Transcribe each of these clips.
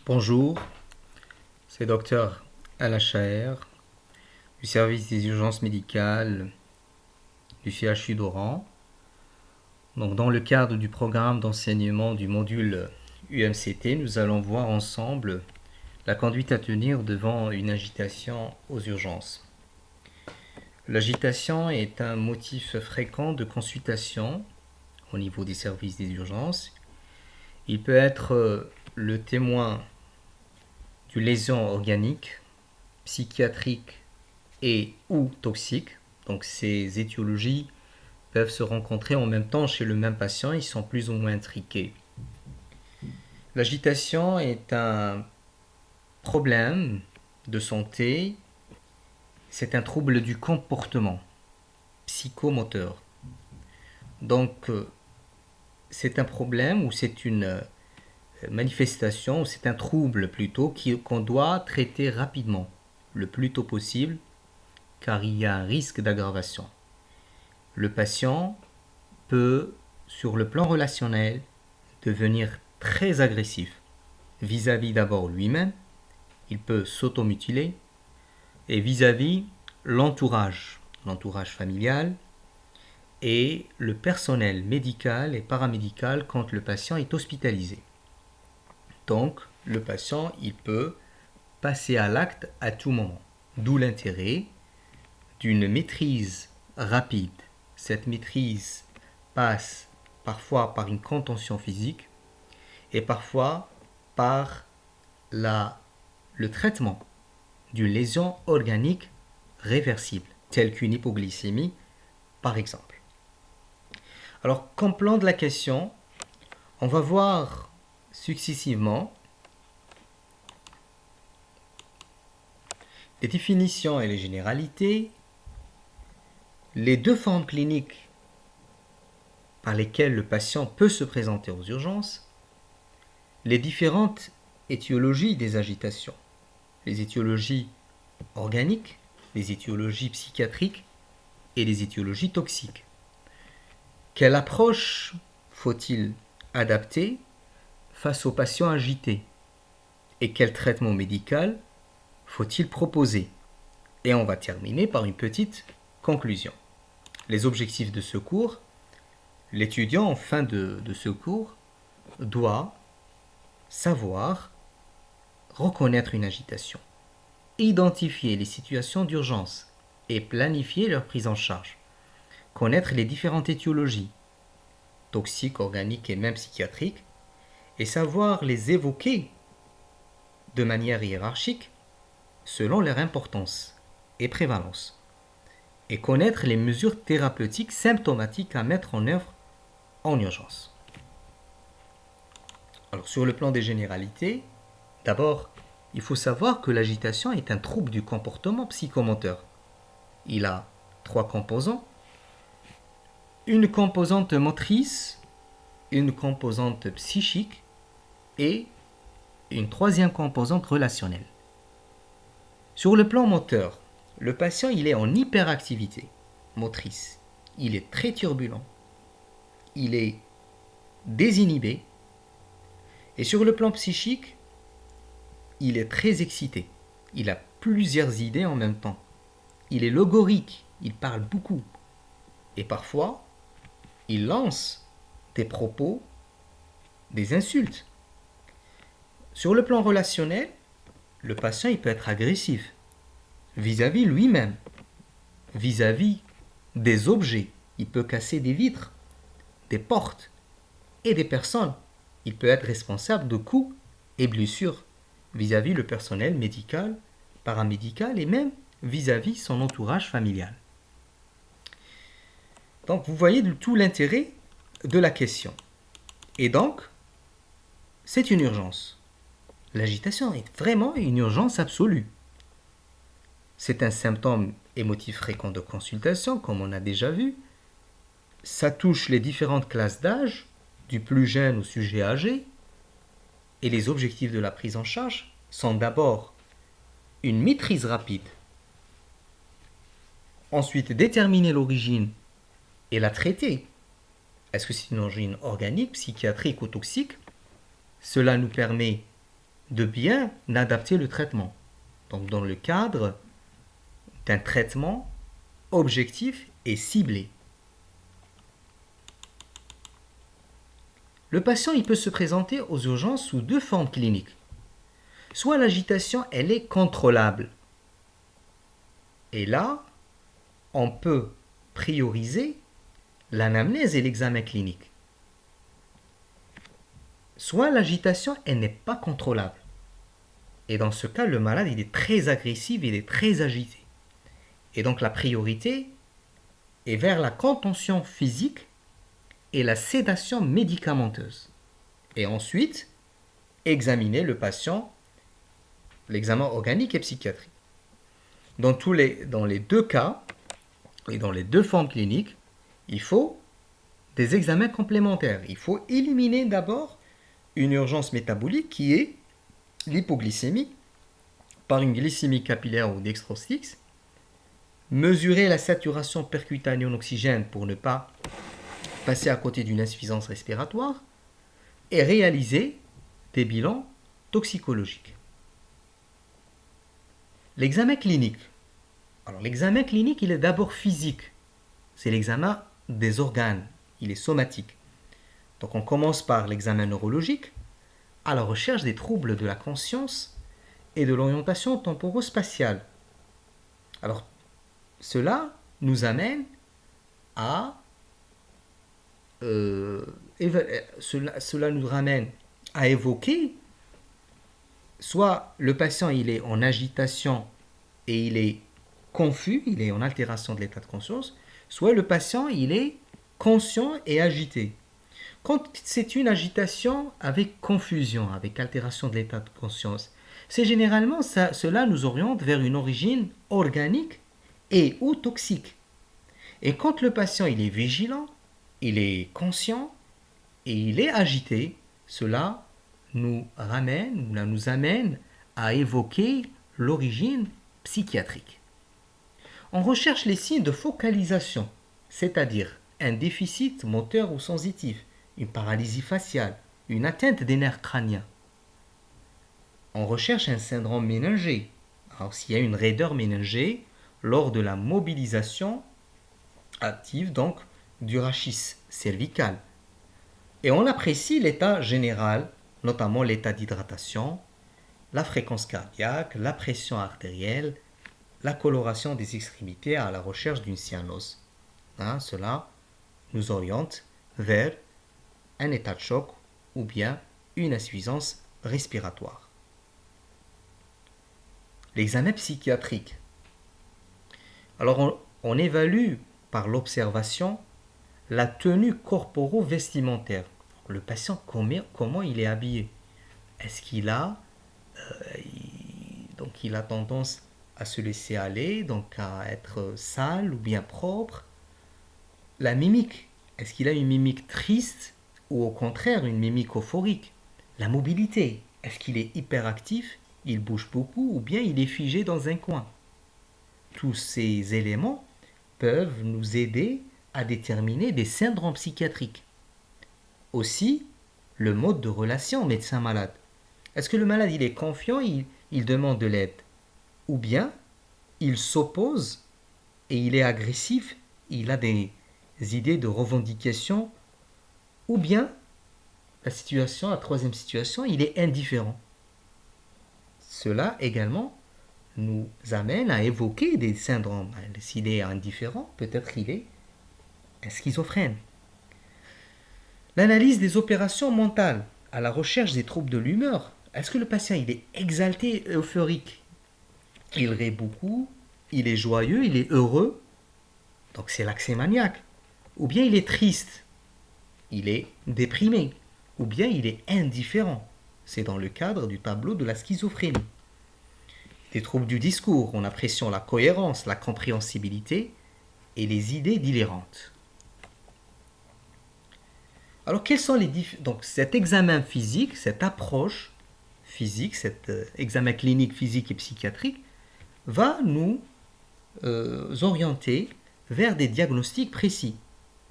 Bonjour, c'est Dr Alachaer du service des urgences médicales du CHU d'Oran. Donc, dans le cadre du programme d'enseignement du module UMCT, nous allons voir ensemble la conduite à tenir devant une agitation aux urgences. L'agitation est un motif fréquent de consultation au niveau des services des urgences. Il peut être le témoin d'une lésion organique, psychiatrique et ou toxique. Donc ces étiologies peuvent se rencontrer en même temps chez le même patient, ils sont plus ou moins intriqués. L'agitation est un problème de santé, c'est un trouble du comportement psychomoteur. Donc c'est un problème ou c'est une manifestation, ou c'est un trouble plutôt qu'on doit traiter rapidement, le plus tôt possible, car il y a un risque d'aggravation. Le patient peut, sur le plan relationnel, devenir très agressif vis-à-vis d'abord lui-même, il peut s'automutiler, et vis-à-vis l'entourage familial et le personnel médical et paramédical quand le patient est hospitalisé. Donc, le patient, il peut passer à l'acte à tout moment. D'où l'intérêt d'une maîtrise rapide. Cette maîtrise passe parfois par une contention physique et parfois par le traitement d'une lésion organique réversible, telle qu'une hypoglycémie, par exemple. Alors, complément de la question, on va voir successivement les définitions et les généralités, les deux formes cliniques par lesquelles le patient peut se présenter aux urgences, les différentes étiologies des agitations, les étiologies organiques, les étiologies psychiatriques et les étiologies toxiques. Quelle approche faut-il adapter face aux patients agités et quel traitement médical faut-il proposer? Et on va terminer par une petite conclusion. Les objectifs de ce cours, l'étudiant en fin de ce cours doit savoir reconnaître une agitation, identifier les situations d'urgence et planifier leur prise en charge, connaître les différentes étiologies, toxiques, organiques et même psychiatriques, et savoir les évoquer de manière hiérarchique selon leur importance et prévalence, et connaître les mesures thérapeutiques symptomatiques à mettre en œuvre en urgence. Alors, sur le plan des généralités, d'abord, il faut savoir que l'agitation est un trouble du comportement psychomoteur. Il a 3 composants. Une composante motrice, une composante psychique et une 3e composante relationnelle. Sur le plan moteur, le patient il est en hyperactivité motrice. Il est très turbulent. Il est désinhibé. Et sur le plan psychique, il est très excité. Il a plusieurs idées en même temps. Il est logorique. Il parle beaucoup. Et parfois, il lance des propos, des insultes. Sur le plan relationnel, le patient il peut être agressif vis-à-vis lui-même, vis-à-vis des objets. Il peut casser des vitres, des portes et des personnes. Il peut être responsable de coups et blessures vis-à-vis le personnel médical, paramédical et même vis-à-vis son entourage familial. Donc vous voyez de tout l'intérêt de la question. Et donc, c'est une urgence. L'agitation est vraiment une urgence absolue. C'est un symptôme émotif fréquent de consultation, comme on a déjà vu. Ça touche les différentes classes d'âge, du plus jeune au sujet âgé. Et les objectifs de la prise en charge sont d'abord une maîtrise rapide. Ensuite, déterminer l'origine et la traiter. Est-ce que c'est une origine organique, psychiatrique ou toxique? Cela nous permet de bien adapter le traitement. Donc dans le cadre d'un traitement objectif et ciblé. Le patient il peut se présenter aux urgences sous deux formes cliniques. Soit l'agitation elle est contrôlable. Et là, on peut prioriser l'anamnèse et l'examen clinique. Soit l'agitation elle n'est pas contrôlable. Et dans ce cas, le malade il est très agressif, il est très agité. Et donc la priorité est vers la contention physique et la sédation médicamenteuse. Et ensuite, examiner le patient, l'examen organique et psychiatrique. Dans les deux cas, et dans les deux formes cliniques, il faut des examens complémentaires. Il faut éliminer d'abord une urgence métabolique qui est l'hypoglycémie par une glycémie capillaire ou dextrose, mesurer la saturation percutanée en oxygène pour ne pas passer à côté d'une insuffisance respiratoire et réaliser des bilans toxicologiques. L'examen clinique. Alors l'examen clinique, il est d'abord physique. C'est l'examen des organes, il est somatique. Donc on commence par l'examen neurologique à la recherche des troubles de la conscience et de l'orientation temporo-spatiale. Alors cela nous amène à cela nous ramène à évoquer soit le patient il est en agitation et il est confus, il est en altération de l'état de conscience, soit le patient il est conscient et agité. Quand c'est une agitation avec confusion, avec altération de l'état de conscience, c'est généralement cela nous oriente vers une origine organique et ou toxique. Et quand le patient il est vigilant, il est conscient et il est agité, cela nous amène à évoquer l'origine psychiatrique. On recherche les signes de focalisation, c'est-à-dire un déficit moteur ou sensitif, une paralysie faciale, une atteinte des nerfs crâniens. On recherche un syndrome méningé. Alors s'il y a une raideur méningée lors de la mobilisation active donc du rachis cervical. Et on apprécie l'état général, notamment l'état d'hydratation, la fréquence cardiaque, la pression artérielle, la coloration des extrémités à la recherche d'une cyanose. Cela nous oriente vers un état de choc ou bien une insuffisance respiratoire. L'examen psychiatrique. Alors on évalue par l'observation la tenue corporo-vestimentaire. Le patient, comment il est habillé? Est-ce qu'il a, il a tendance à se laisser aller, donc à être sale ou bien propre? La mimique, est-ce qu'il a une mimique triste ou au contraire une mimique euphorique? La mobilité, est-ce qu'il est hyperactif, il bouge beaucoup ou bien il est figé dans un coin? Tous ces éléments peuvent nous aider à déterminer des syndromes psychiatriques. Aussi, le mode de relation médecin-malade. Est-ce que le malade il est confiant, il demande de l'aide? Ou bien il s'oppose et il est agressif, il a des idées de revendication? Ou bien la troisième situation, il est indifférent. Cela également nous amène à évoquer des syndromes. S'il est indifférent, peut-être il est schizophrène. L'analyse des opérations mentales à la recherche des troubles de l'humeur. Est-ce que le patient il est exalté, euphorique? Il rit beaucoup, il est joyeux, il est heureux. Donc c'est l'accès maniaque. Ou bien il est triste, il est déprimé. Ou bien il est indifférent. C'est dans le cadre du tableau de la schizophrénie. Des troubles du discours, on apprécie la cohérence, la compréhensibilité et les idées délirantes. Alors quels sont donc cet examen physique, cette approche physique, cet examen clinique, physique et psychiatrique va nous orienter vers des diagnostics précis.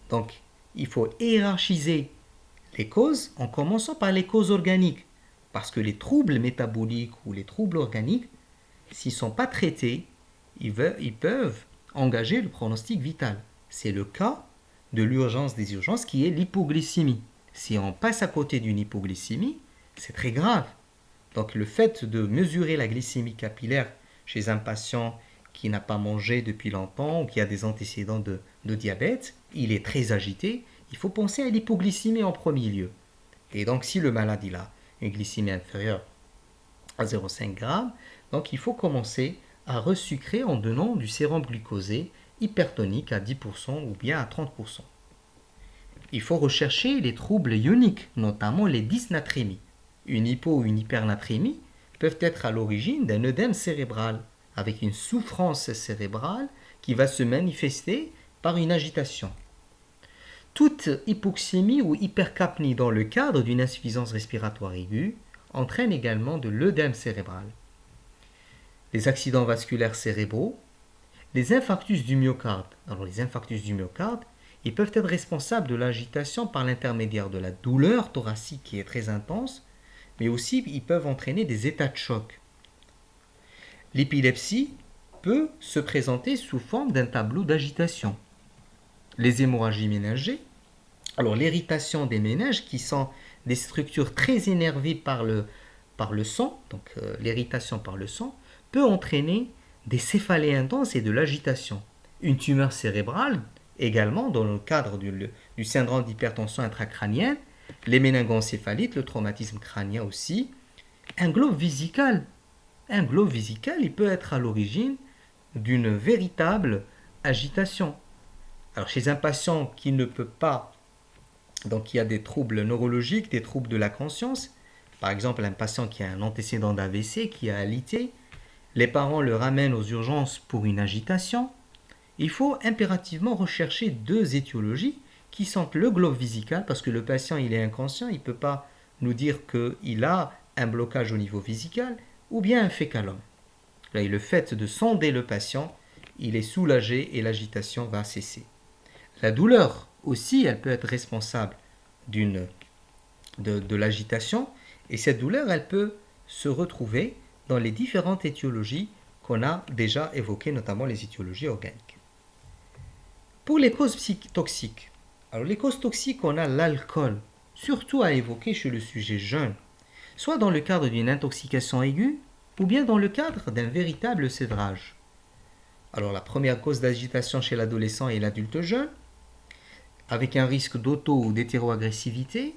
Donc il faut hiérarchiser les causes en commençant par les causes organiques. Parce que les troubles métaboliques ou les troubles organiques, s'ils ne sont pas traités, ils peuvent engager le pronostic vital. C'est le cas de l'urgence des urgences qui est l'hypoglycémie. Si on passe à côté d'une hypoglycémie, c'est très grave. Donc le fait de mesurer la glycémie capillaire chez un patient qui n'a pas mangé depuis longtemps ou qui a des antécédents de diabète, il est très agité, il faut penser à l'hypoglycémie en premier lieu. Et donc si le malade il a une glycémie inférieure à 0,5 g, donc il faut commencer à resucrer en donnant du sérum glucosé hypertonique à 10% ou bien à 30%. Il faut rechercher les troubles ioniques, notamment les dysnatrémies. Une hypo ou une hypernatrémie peuvent être à l'origine d'un œdème cérébral, avec une souffrance cérébrale qui va se manifester par une agitation. Toute hypoxémie ou hypercapnie dans le cadre d'une insuffisance respiratoire aiguë entraîne également de l'œdème cérébral. Les accidents vasculaires cérébraux, les infarctus du myocarde. Alors les infarctus du myocarde, ils peuvent être responsables de l'agitation par l'intermédiaire de la douleur thoracique qui est très intense, mais aussi ils peuvent entraîner des états de choc. L'épilepsie peut se présenter sous forme d'un tableau d'agitation. Les hémorragies méningées, alors l'irritation des méninges qui sont des structures très énervées par le sang, donc l'irritation par le sang, peut entraîner des céphalées intenses et de l'agitation. Une tumeur cérébrale, également dans le cadre du syndrome d'hypertension intracrânienne, les méningoencéphalites, le traumatisme crânien aussi, un globe vésical. Un globe vésical, il peut être à l'origine d'une véritable agitation. Alors chez un patient qui ne peut pas, donc il y a des troubles neurologiques, des troubles de la conscience, par exemple un patient qui a un antécédent d'AVC, qui a alité, les parents le ramènent aux urgences pour une agitation, il faut impérativement rechercher deux étiologies qui sont le globe vésical, parce que le patient il est inconscient, il ne peut pas nous dire qu'il a un blocage au niveau vésical, ou bien un fécalum. Là, le fait de sonder le patient, il est soulagé et l'agitation va cesser. La douleur aussi, elle peut être responsable de l'agitation, et cette douleur, elle peut se retrouver dans les différentes étiologies qu'on a déjà évoquées, notamment les étiologies organiques. Pour les causes toxiques, alors les causes toxiques, on a l'alcool, surtout à évoquer chez le sujet jeune, soit dans le cadre d'une intoxication aiguë, ou bien dans le cadre d'un véritable sévrage. Alors la première cause d'agitation chez l'adolescent et l'adulte jeune, avec un risque d'auto ou d'hétéroagressivité,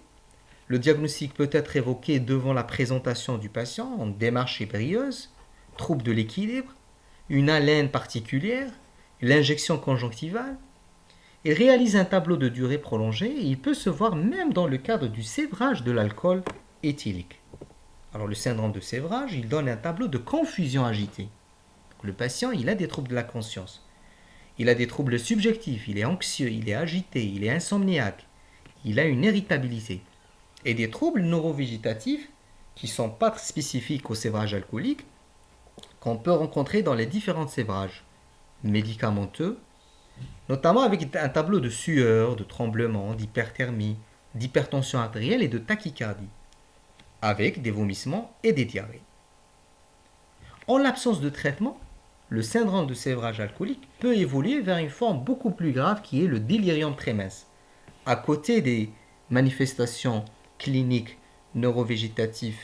le diagnostic peut être évoqué devant la présentation du patient en démarche ébrieuse, trouble de l'équilibre, une haleine particulière, l'injection conjonctivale. Il réalise un tableau de durée prolongée et il peut se voir même dans le cadre du sévrage de l'alcool éthylique. Alors le syndrome de sévrage, il donne un tableau de confusion agitée. Le patient, il a des troubles de la conscience. Il a des troubles subjectifs, il est anxieux, il est agité, il est insomniaque, il a une irritabilité. Et des troubles neurovégétatifs qui ne sont pas spécifiques au sévrage alcoolique, qu'on peut rencontrer dans les différents sévrages médicamenteux, notamment avec un tableau de sueur, de tremblement, d'hyperthermie, d'hypertension artérielle et de tachycardie, avec des vomissements et des diarrhées. En l'absence de traitement, le syndrome de sévrage alcoolique peut évoluer vers une forme beaucoup plus grave qui est le délirium tremens. À côté des manifestations cliniques, neurovégétatives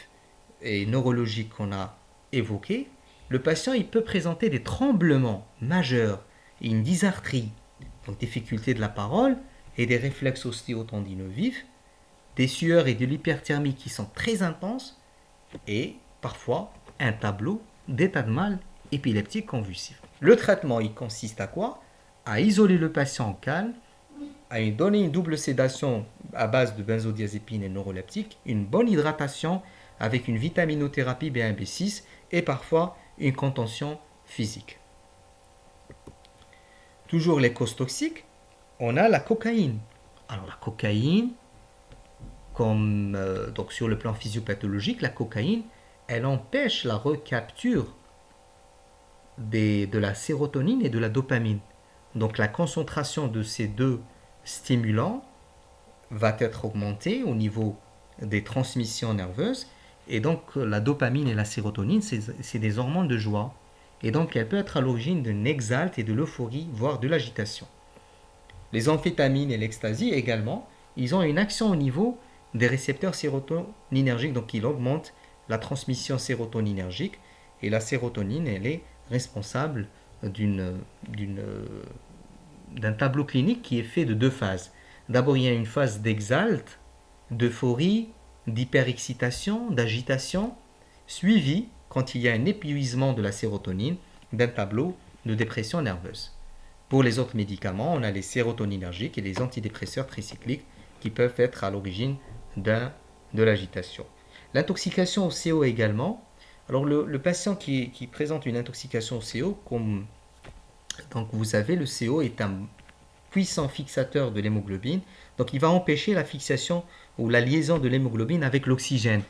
et neurologiques qu'on a évoquées, le patient il peut présenter des tremblements majeurs et une dysarthrie, donc difficulté de la parole et des réflexes ostéotendineux vifs, des sueurs et de l'hyperthermie qui sont très intenses et parfois un tableau d'état de mal épileptique convulsif. Le traitement, il consiste à quoi? À isoler le patient en calme, à lui donner une double sédation à base de benzodiazépine et neuroleptique, une bonne hydratation avec une vitaminothérapie B1, B6 et parfois une contention physique. Toujours les causes toxiques, on a la cocaïne. Alors la cocaïne, donc sur le plan physiopathologique, la cocaïne, elle empêche la recapture de la sérotonine et de la dopamine. Donc la concentration de ces deux stimulants va être augmentée au niveau des transmissions nerveuses Et donc, la dopamine et la sérotonine, c'est des hormones de joie. Et donc, elle peut être à l'origine d'une exalte et de l'euphorie, voire de l'agitation. Les amphétamines et l'ecstasy également, ils ont une action au niveau des récepteurs sérotoninergiques, donc ils augmentent la transmission sérotoninergique. Et la sérotonine, elle est responsable d'un tableau clinique qui est fait de deux phases. D'abord, il y a une phase d'exalte, d'euphorie, d'hyperexcitation, d'agitation, suivie, quand il y a un épuisement de la sérotonine, d'un tableau de dépression nerveuse. Pour les autres médicaments, on a les sérotoninergiques et les antidépresseurs tricycliques qui peuvent être à l'origine de l'agitation. L'intoxication au CO également. Alors le patient qui présente une intoxication au CO, donc vous savez, le CO est un puissant fixateur de l'hémoglobine, donc il va empêcher la fixation ou la liaison de l'hémoglobine avec l'oxygène.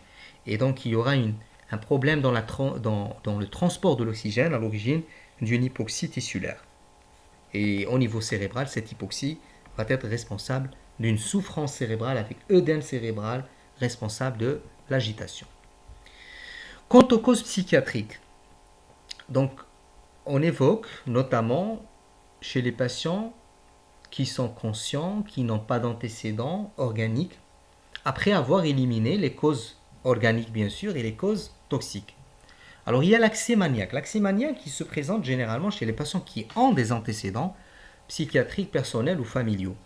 Et donc il y aura un problème dans le transport de l'oxygène à l'origine d'une hypoxie tissulaire. Et au niveau cérébral, cette hypoxie va être responsable d'une souffrance cérébrale avec œdème cérébral responsable de l'agitation. Quant aux causes psychiatriques, donc on évoque notamment chez les patients qui sont conscients, qui n'ont pas d'antécédents organiques, après avoir éliminé les causes organiques bien sûr et les causes toxiques. Alors il y a l'accès maniaque. L'accès maniaque qui se présente généralement chez les patients qui ont des antécédents psychiatriques personnels ou familiaux,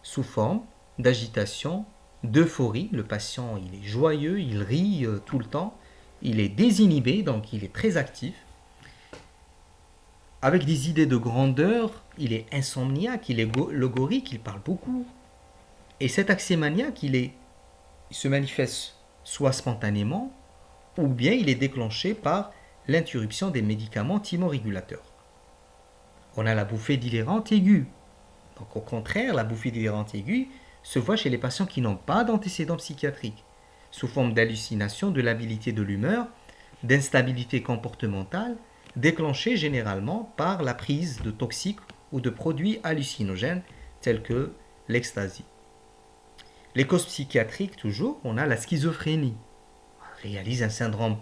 sous forme d'agitation, d'euphorie. Le patient il est joyeux, il rit tout le temps, il est désinhibé, donc il est très actif. Avec des idées de grandeur, il est insomniaque, il est logorique, il parle beaucoup. Et cet accès maniaque, il se manifeste soit spontanément, ou bien il est déclenché par l'interruption des médicaments thymorégulateurs. On a la bouffée délirante aiguë. Donc au contraire, la bouffée délirante aiguë se voit chez les patients qui n'ont pas d'antécédents psychiatriques, sous forme d'hallucination, de labilité de l'humeur, d'instabilité comportementale, déclenchée généralement par la prise de toxiques ou de produits hallucinogènes tels que l'ecstasy. Les causes psychiatriques, toujours, on a la schizophrénie. On réalise un syndrome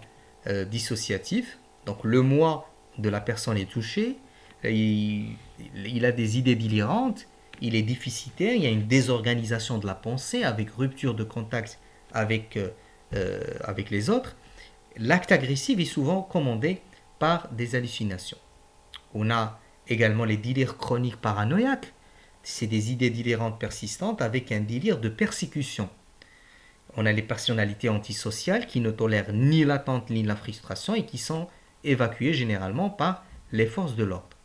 dissociatif, donc le moi de la personne est touché, il a des idées délirantes, il est déficitaire, il y a une désorganisation de la pensée avec rupture de contact avec les autres. L'acte agressif est souvent commandé par des hallucinations. On a également les délires chroniques paranoïaques. C'est des idées délirantes persistantes avec un délire de persécution. On a les personnalités antisociales qui ne tolèrent ni l'attente ni la frustration et qui sont évacuées généralement par les forces de l'ordre.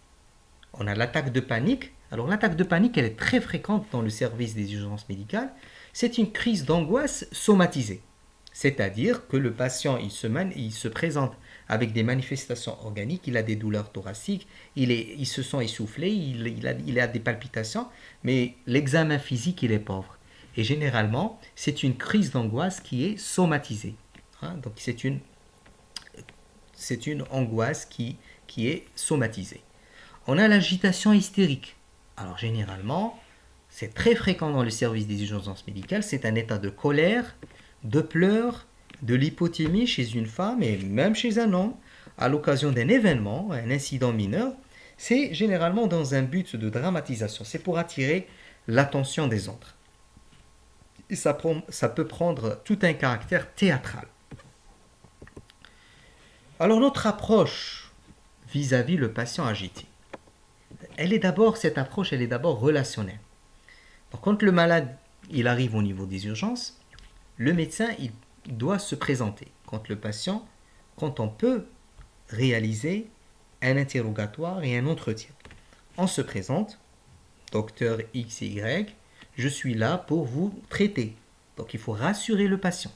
On a l'attaque de panique. Alors l'attaque de panique, elle est très fréquente dans le service des urgences médicales. C'est une crise d'angoisse somatisée. C'est-à-dire que le patient, il se présente avec des manifestations organiques, il a des douleurs thoraciques, il se sent essoufflé, il a des palpitations, mais l'examen physique, il est pauvre. Et généralement, c'est une crise d'angoisse qui est somatisée. Donc c'est une angoisse qui est somatisée. On a l'agitation hystérique. Alors généralement, c'est très fréquent dans le service des urgences médicales, c'est un état de colère, de pleurs, de l'hypothémie chez une femme et même chez un homme à l'occasion d'un événement, un incident mineur. C'est généralement dans un but de dramatisation, c'est pour attirer l'attention des autres. Et ça peut prendre tout un caractère théâtral. Alors notre approche vis-à-vis le patient agité, cette approche est d'abord relationnelle. Donc, quand le malade il arrive au niveau des urgences, le médecin il doit se présenter. Quand on peut réaliser un interrogatoire et un entretien. On se présente, docteur XY, je suis là pour vous traiter. Donc il faut rassurer le patient.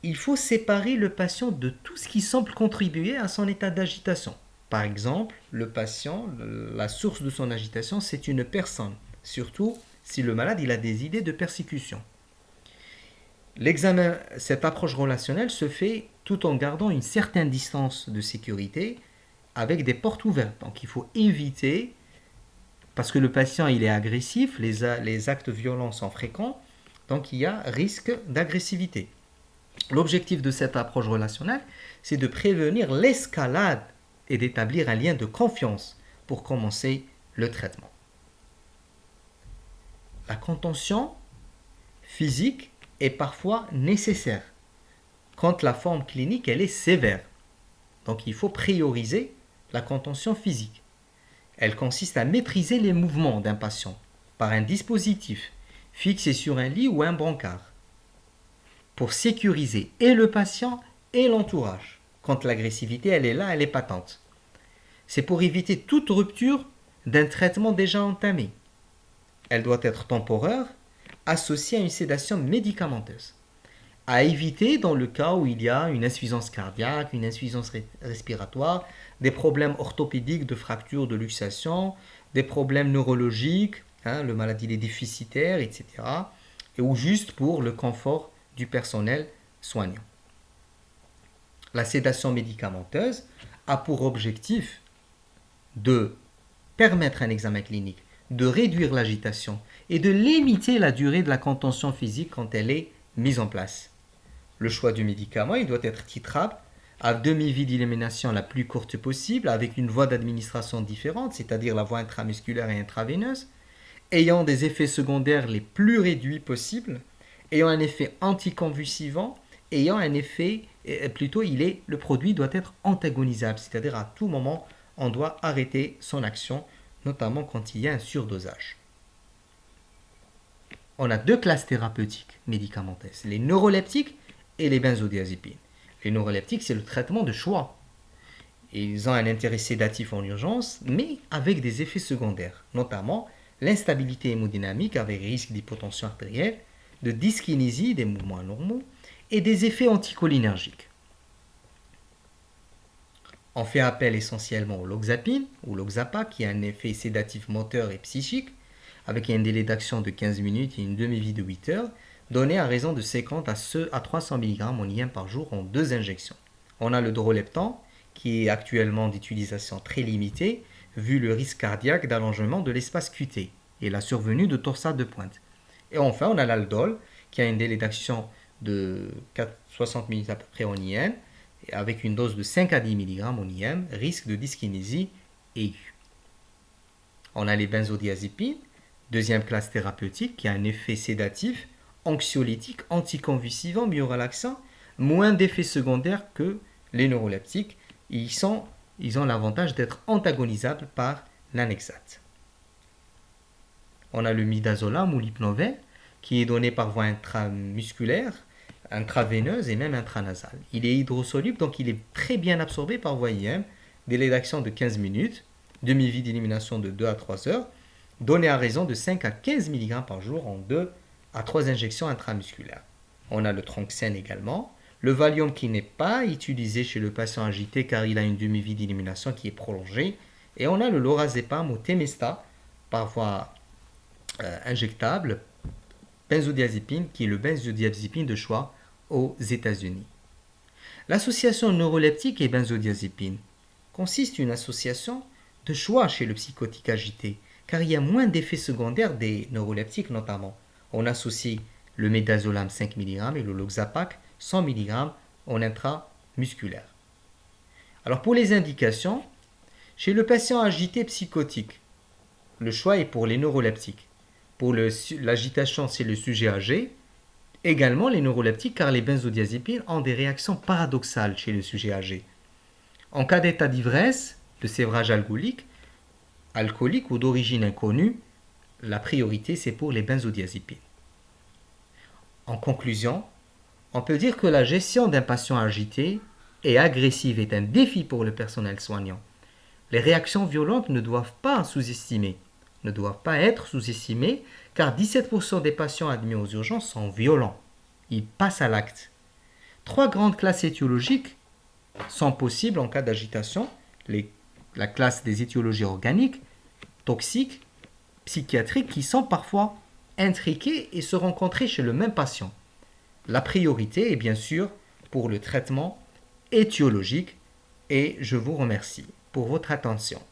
Il faut séparer le patient de tout ce qui semble contribuer à son état d'agitation. Par exemple, le patient, la source de son agitation, c'est une personne. Surtout si le malade il a des idées de persécution. Cette approche relationnelle se fait tout en gardant une certaine distance de sécurité avec des portes ouvertes. Donc il faut éviter, parce que le patient il est agressif, les actes violents sont fréquents, donc il y a risque d'agressivité. L'objectif de cette approche relationnelle, c'est de prévenir l'escalade et d'établir un lien de confiance pour commencer le traitement. La contention physique est parfois nécessaire quand la forme clinique elle est sévère. Donc il faut prioriser la contention physique. Elle consiste à maîtriser les mouvements d'un patient par un dispositif fixé sur un lit ou un brancard pour sécuriser et le patient et l'entourage. Quand l'agressivité elle est là, elle est patente. C'est pour éviter toute rupture d'un traitement déjà entamé. Elle doit être temporaire, associée à une sédation médicamenteuse. À éviter dans le cas où il y a une insuffisance cardiaque, une insuffisance respiratoire, des problèmes orthopédiques de fracture, de luxation, des problèmes neurologiques, le maladie des déficitaires, etc. Ou juste pour le confort du personnel soignant. La sédation médicamenteuse a pour objectif de permettre un examen clinique, de réduire l'agitation et de limiter la durée de la contention physique quand elle est mise en place. Le choix du médicament, il doit être titrable à demi-vie d'élimination la plus courte possible, avec une voie d'administration différente, c'est-à-dire la voie intramusculaire et intraveineuse, ayant des effets secondaires les plus réduits possibles, ayant un effet anticonvulsivant, ayant un effet, le produit doit être antagonisable, c'est-à-dire à tout moment, on doit arrêter son action, notamment quand il y a un surdosage. On a deux classes thérapeutiques médicamenteuses, les neuroleptiques et les benzodiazépines. Les neuroleptiques, c'est le traitement de choix. Ils ont un intérêt sédatif en urgence, mais avec des effets secondaires, notamment l'instabilité hémodynamique avec risque d'hypotension artérielle, de dyskinésie des mouvements anormaux et des effets anticholinergiques. On fait appel essentiellement au loxapine ou loxapac qui a un effet sédatif moteur et psychique avec un délai d'action de 15 minutes et une demi-vie de 8 heures donné à raison de 50 à 300 mg en IM par jour en 2 injections. On a le Droleptan qui est actuellement d'utilisation très limitée vu le risque cardiaque d'allongement de l'espace QT et la survenue de torsades de pointe. Et enfin, on a l'Aldol qui a un délai d'action de 60 minutes à peu près en IM avec une dose de 5 à 10 mg en IM, risque de dyskinésie aiguë. On a les benzodiazépines, deuxième classe thérapeutique qui a un effet sédatif, anxiolytique, anticonvulsivant, biorelaxant, moins d'effets secondaires que les neuroleptiques. Ils ont l'avantage d'être antagonisables par l'anexate. On a le midazolam ou l'hypnovel qui est donné par voie intramusculaire, intraveineuse et même intranasale. Il est hydrosoluble, donc il est très bien absorbé par voie IM, délai d'action de 15 minutes, demi-vie d'élimination de 2 à 3 heures, donné à raison de 5 à 15 mg par jour en 2 à 3 injections intramusculaires. On a le Tronxène également, le Valium qui n'est pas utilisé chez le patient agité car il a une demi-vie d'élimination qui est prolongée, et on a le Lorazepam ou Temesta par voie injectable, benzodiazépine qui est le benzodiazépine de choix aux États-Unis. L'association neuroleptique et benzodiazépine consiste en une association de choix chez le psychotique agité, car il y a moins d'effets secondaires des neuroleptiques notamment. On associe le midazolam 5 mg et le loxapac 100 mg en intramusculaire. Alors pour les indications, chez le patient agité psychotique, le choix est pour les neuroleptiques. Pour l'agitation, c'est le sujet âgé. Également les neuroleptiques car les benzodiazépines ont des réactions paradoxales chez le sujet âgé. En cas d'état d'ivresse, de sévrage alcoolique ou d'origine inconnue, la priorité c'est pour les benzodiazépines. En conclusion, on peut dire que la gestion d'un patient agité et agressif est un défi pour le personnel soignant. Les réactions violentes ne doivent pas être sous-estimées car 17% des patients admis aux urgences sont violents. Ils passent à l'acte. 3 grandes classes étiologiques sont possibles en cas d'agitation. La classe des étiologies organiques, toxiques, psychiatriques qui sont parfois intriquées et se rencontrées chez le même patient. La priorité est bien sûr pour le traitement étiologique et je vous remercie pour votre attention.